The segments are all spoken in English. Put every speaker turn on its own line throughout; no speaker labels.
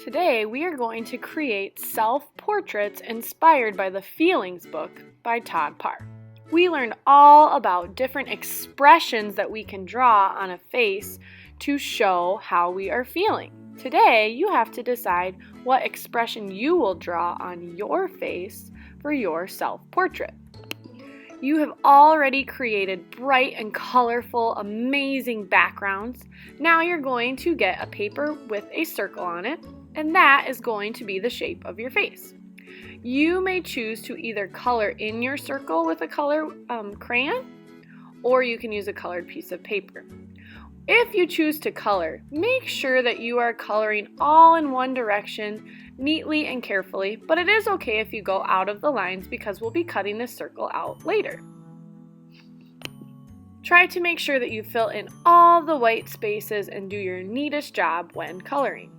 Today we are going to create self-portraits inspired by the Feelings book by Todd Parr. We learned all about different expressions that we can draw on a face to show how we are feeling. Today you have to decide what expression you will draw on your face for your self-portrait. You have already created bright and colorful, amazing backgrounds. Now you're going to get a paper with a circle on it, and that is going to be the shape of your face. You may choose to either color in your circle with a color crayon, or you can use a colored piece of paper. If you choose to color, make sure that you are coloring all in one direction, neatly and carefully, but it is okay if you go out of the lines because we'll be cutting this circle out later. Try to make sure that you fill in all the white spaces and do your neatest job when coloring.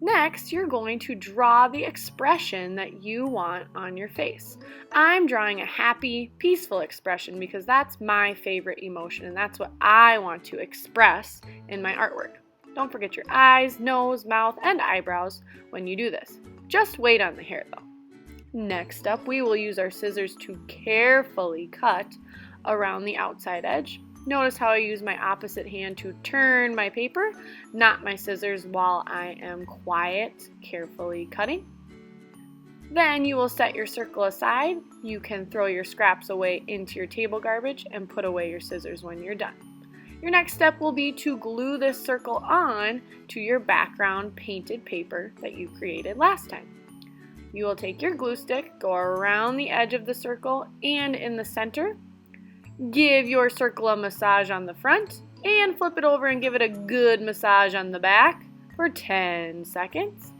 Next, you're going to draw the expression that you want on your face. I'm drawing a happy, peaceful expression because that's my favorite emotion and that's what I want to express in my artwork. Don't forget your eyes, nose, mouth, and eyebrows when you do this. Just wait on the hair though. Next up, we will use our scissors to carefully cut around the outside edge. Notice how I use my opposite hand to turn my paper, not my scissors, while I am carefully cutting. Then you will set your circle aside. You can throw your scraps away into your table garbage and put away your scissors when you're done. Your next step will be to glue this circle on to your background painted paper that you created last time. You will take your glue stick, go around the edge of the circle and in the center. Give your circle a massage on the front and flip it over and give it a good massage on the back for 10 seconds.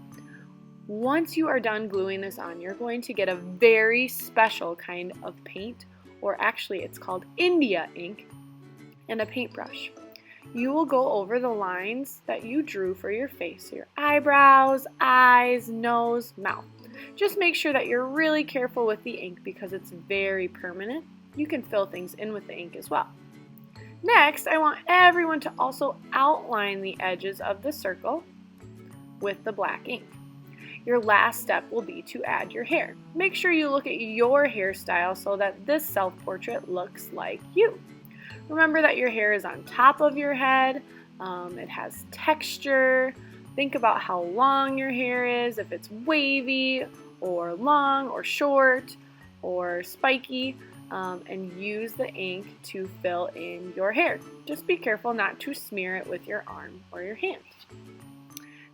Once you are done gluing this on, you're going to get a very special kind of paint, or actually it's called India ink, and a paintbrush. You will go over the lines that you drew for your face, your eyebrows, eyes, nose, mouth. Just make sure that you're really careful with the ink because it's very permanent. You can fill things in with the ink as well. Next, I want everyone to also outline the edges of the circle with the black ink. Your last step will be to add your hair. Make sure you look at your hairstyle so that this self-portrait looks like you. Remember that your hair is on top of your head. It has texture. Think about how long your hair is, if it's wavy or long or short or spiky. And use the ink to fill in your hair. Just be careful not to smear it with your arm or your hand.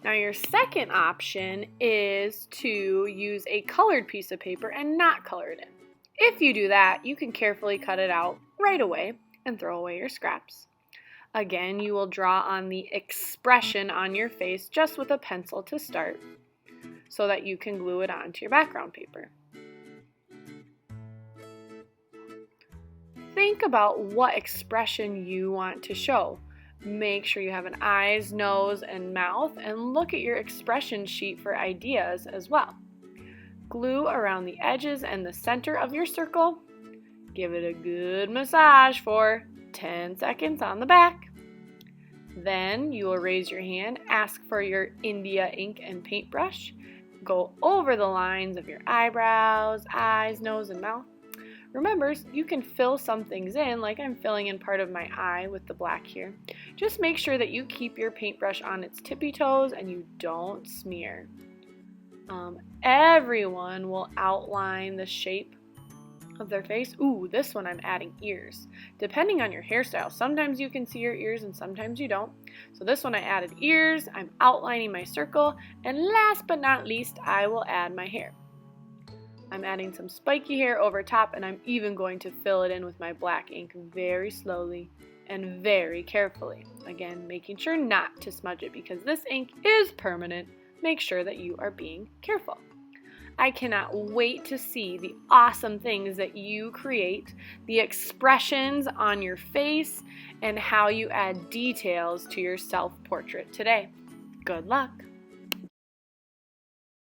Now your second option is to use a colored piece of paper and not color it in. If you do that, you can carefully cut it out right away and throw away your scraps. Again, you will draw on the expression on your face just with a pencil to start so that you can glue it onto your background paper. Think about what expression you want to show. Make sure you have an eyes, nose, and mouth, and look at your expression sheet for ideas as well. Glue around the edges and the center of your circle. Give it a good massage for 10 seconds on the back. Then you will raise your hand, ask for your India ink and paintbrush. Go over the lines of your eyebrows, eyes, nose, and mouth. Remember, you can fill some things in, like I'm filling in part of my eye with the black here. Just make sure that you keep your paintbrush on its tippy toes and you don't smear. Everyone will outline the shape of their face. Ooh, this one I'm adding ears. Depending on your hairstyle, sometimes you can see your ears and sometimes you don't. So this one I added ears, I'm outlining my circle, and last but not least, I will add my hair. I'm adding some spiky hair over top, and I'm even going to fill it in with my black ink very slowly and very carefully. Again, making sure not to smudge it because this ink is permanent. Make sure that you are being careful. I cannot wait to see the awesome things that you create, the expressions on your face, and how you add details to your self-portrait today. Good luck!